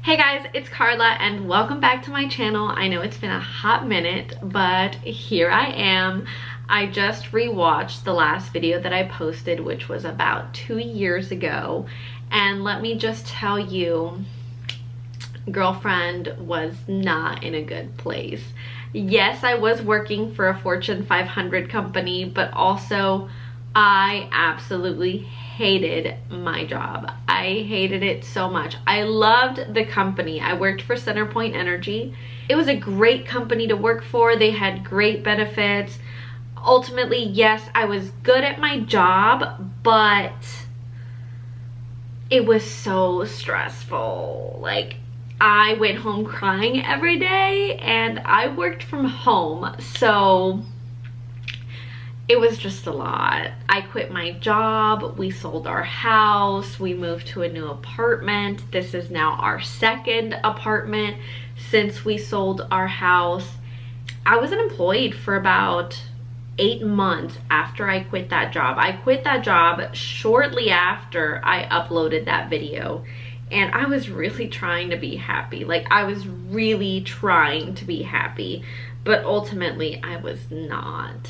Hey guys, it's Carla and welcome back to my channel. I know it's been a hot minute, but here I am. I just rewatched the last video that I posted, which was about 2 years ago. And let me just tell you, girlfriend was not in a good place. Yes, I was working for a Fortune 500 company, but also I absolutely hated my job. I hated it so much. I loved the company. I worked for Centerpoint Energy. It was a great company to work for. They had great benefits. Ultimately, yes, I was good at my job, but it was so stressful. Like, I went home crying every day and I worked from home, so it was just a lot. I quit my job, we sold our house, we moved to a new apartment. This is now our second apartment since we sold our house. I was unemployed for about 8 months after I quit that job. I quit that job shortly after I uploaded that video. And I was really trying to be happy. Like, I was really trying to be happy, but ultimately I was not.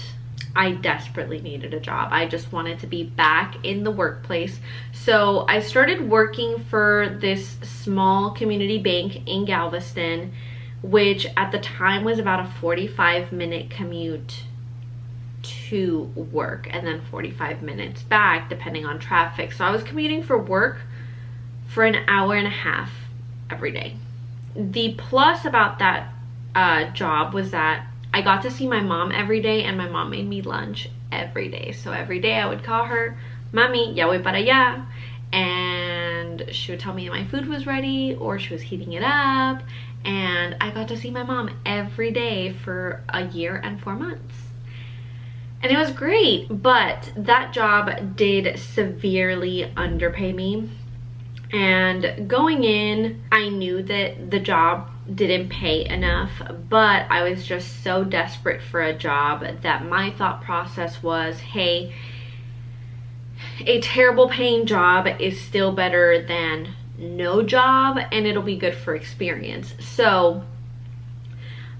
I desperately needed a job. I just wanted to be back in the workplace. So I started working for this small community bank in Galveston, which at the time was about a 45-minute commute to work and then 45 minutes back depending on traffic. So I was commuting for work for an hour and a half every day. The plus about that job was that I got to see my mom every day, and my mom made me lunch every day. So every day I would call her, Mami, ya voy para allá, and she would tell me my food was ready or she was heating it up, and I got to see my mom every day for a year and 4 months. And it was great, but that job did severely underpay me. And going in, I knew that the job didn't pay enough, but I was just so desperate for a job that my thought process was, hey, a terrible paying job is still better than no job, and it'll be good for experience. So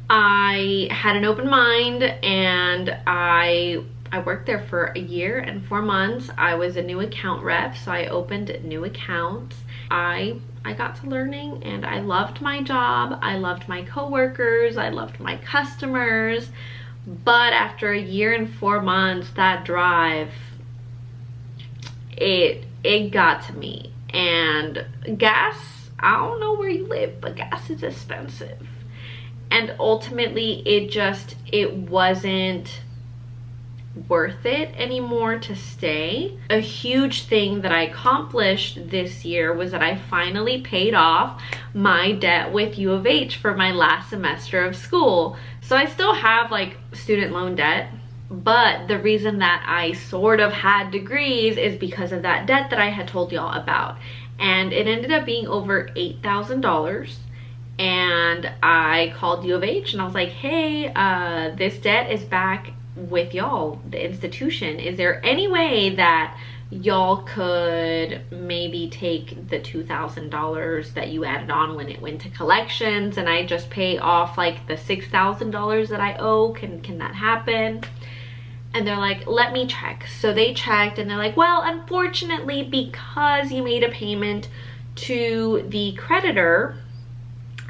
I had an open mind, and I worked there for a year and 4 months. I was a new account rep, so I opened new accounts. I got to learning, and I loved my job. I loved my coworkers. I loved my customers. But after a year and 4 months, that drive, it got to me. And gas, I don't know where you live, but gas is expensive. And ultimately, it wasn't worth it anymore to stay. A huge thing that I accomplished this year was that I finally paid off my debt with U of H for my last semester of school. So I still have like student loan debt, but the reason that I sort of had degrees is because of that debt that I had told y'all about. And it ended up being over $8,000. And I called U of H and I was like, hey, this debt is back with y'all, the institution. Is there any way that y'all could maybe take the $2,000 that you added on when it went to collections and I just pay off like the $6,000 that I owe? Can that happen? And they're like, let me check. So they checked and they're like, well, unfortunately, because you made a payment to the creditor,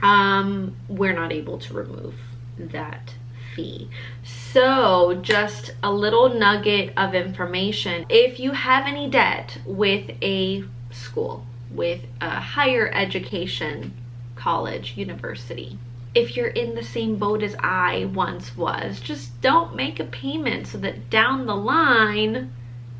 we're not able to remove that fee. So just a little nugget of information: if you have any debt with a school, with a higher education, college, university, if you're in the same boat as I once was, just don't make a payment so that down the line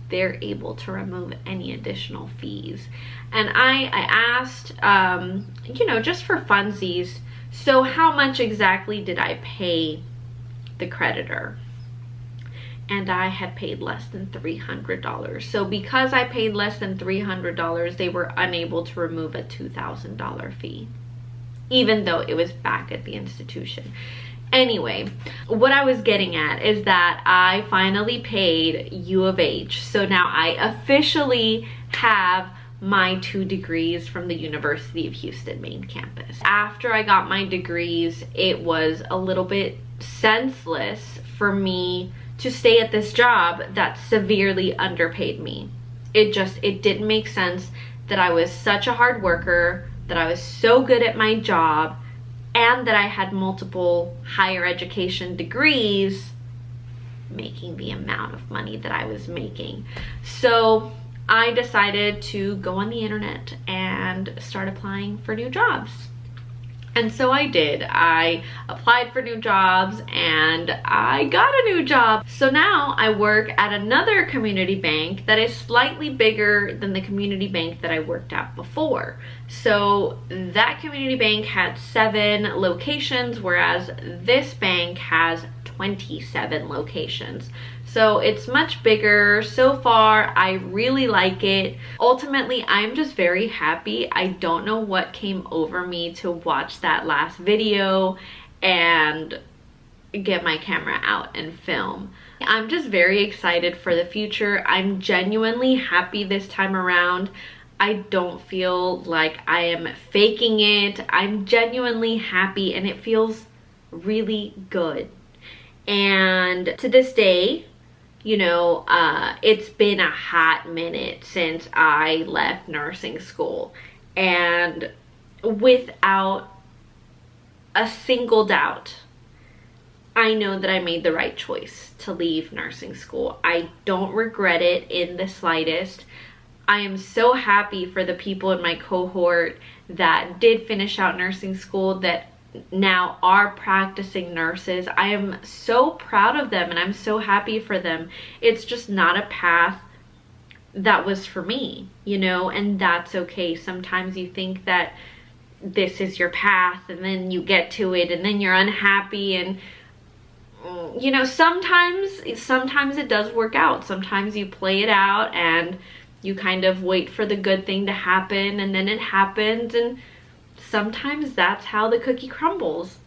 they're able to remove any additional fees. And I asked, you know, just for funsies, so how much exactly did I pay the creditor? And I had paid less than $300. So because I paid less than $300, they were unable to remove a $2,000 fee, even though it was back at the institution. Anyway, what I was getting at is that I finally paid U of H. So now I officially have my 2 degrees from the University of Houston main campus. After I got my degrees, it was a little bit senseless for me to stay at this job that severely underpaid me. It didn't make sense that I was such a hard worker, that I was so good at my job, and that I had multiple higher education degrees making the amount of money that I was making. So I decided to go on the internet and start applying for new jobs. And so I did. I applied for new jobs and I got a new job. So now I work at another community bank that is slightly bigger than the community bank that I worked at before. So that community bank had 7 locations, whereas this bank has 27 locations. So it's much bigger. So far, I really like it. Ultimately, I'm just very happy. I don't know what came over me to watch that last video and get my camera out and film. I'm just very excited for the future. I'm genuinely happy this time around. I don't feel like I am faking it. I'm genuinely happy and it feels really good. And to this day, you know, it's been a hot minute since I left nursing school, and without a single doubt, I know that I made the right choice to leave nursing school. I don't regret it in the slightest. I am so happy for the people in my cohort that did finish out nursing school, that now are practicing nurses. I am so proud of them and I'm so happy for them. It's just not a path that was for me, you know, and that's okay. Sometimes you think that this is your path and then you get to it and then you're unhappy, and you know, sometimes it does work out. Sometimes you play it out and you kind of wait for the good thing to happen, and then it happens, and sometimes that's how the cookie crumbles.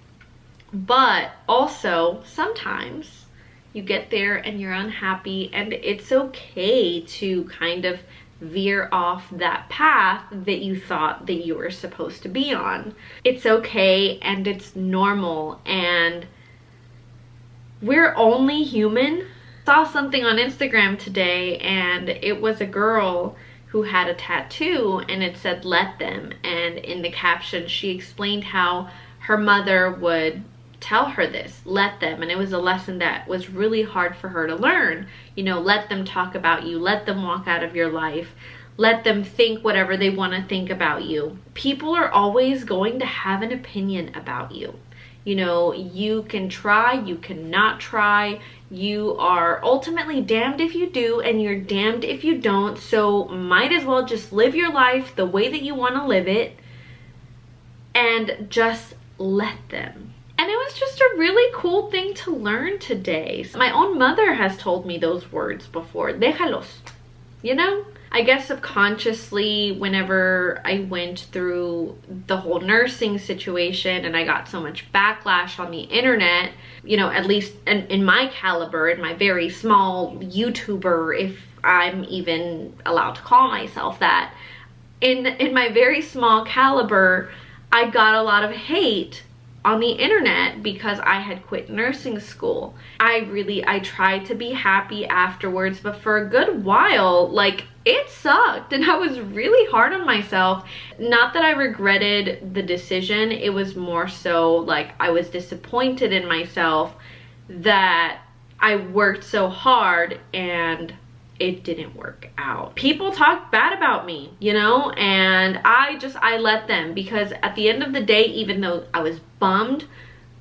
But also, sometimes you get there and you're unhappy, and it's okay to kind of veer off that path that you thought that you were supposed to be on. It's okay and it's normal, and we're only human. I saw something on Instagram today, and it was a girl who had a tattoo and it said "let them," and in the caption she explained how her mother would tell her this, let them, and it was a lesson that was really hard for her to learn. You know, let them talk about you, let them walk out of your life, let them think whatever they want to think about you. People are always going to have an opinion about you. You know, you can try, you cannot try. You are ultimately damned if you do and you're damned if you don't. So might as well just live your life the way that you want to live it and just let them. And it was just a really cool thing to learn today. My own mother has told me those words before. Déjalos. You know? I guess subconsciously, whenever I went through the whole nursing situation and I got so much backlash on the internet, you know, at least in my caliber, in my very small YouTuber, if I'm even allowed to call myself that, in my very small caliber, I got a lot of hate on the internet because I had quit nursing school. I tried to be happy afterwards, but for a good while, like, it sucked and I was really hard on myself. Not that I regretted the decision, it was more so like I was disappointed in myself that I worked so hard and it didn't work out. People talked bad about me, you know, and I let them, because at the end of the day, even though I was bummed,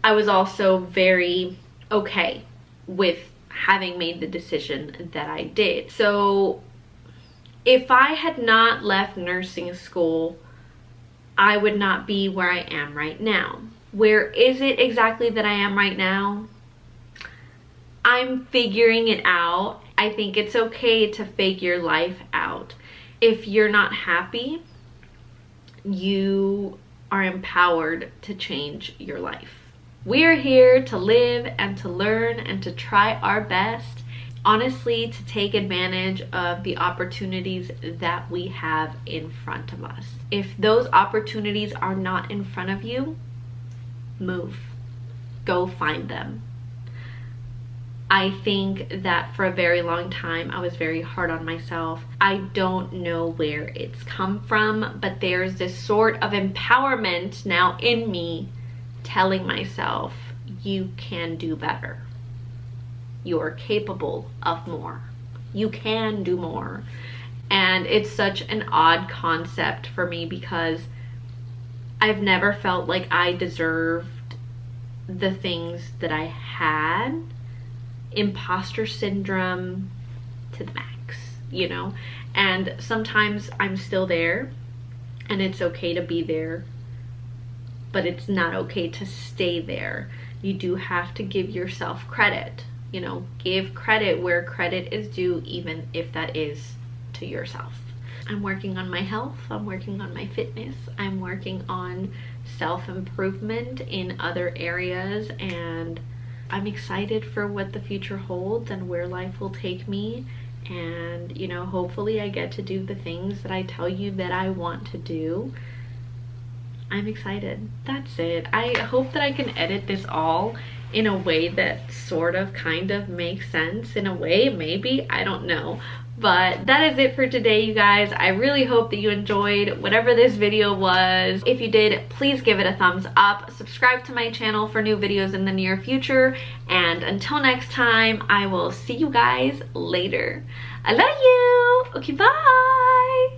I was also very okay with having made the decision that I did. So if I had not left nursing school, I would not be where I am right now. Where is it exactly that I am right now? I'm figuring it out. I think it's okay to figure life out. If you're not happy, you are empowered to change your life. We're here to live and to learn and to try our best. honestly to take advantage of the opportunities that we have in front of us. If those opportunities are not in front of you, move. Go find them. I think that for a very long time I was very hard on myself. I don't know where it's come from, but there's this sort of empowerment now in me telling myself, you can do better. You're capable of more. You can do more. And it's such an odd concept for me because I've never felt like I deserved the things that I had. Imposter syndrome to the max, you know? And sometimes I'm still there, and it's okay to be there, but it's not okay to stay there. You do have to give yourself credit, you know? Give credit where credit is due, even if that is to yourself. I'm working on my health, I'm working on my fitness, I'm working on self-improvement in other areas, and I'm excited for what the future holds and where life will take me. And, you know, hopefully I get to do the things that I tell you that I want to do. I'm excited. That's it. I hope that I can edit this all in a way that sort of kind of makes sense in a way, maybe, I don't know. But that is it for today, you guys. I really hope that you enjoyed whatever this video was. If you did, please give it a thumbs up. Subscribe to my channel for new videos in the near future. And until next time, I will see you guys later. I love you. Okay, bye.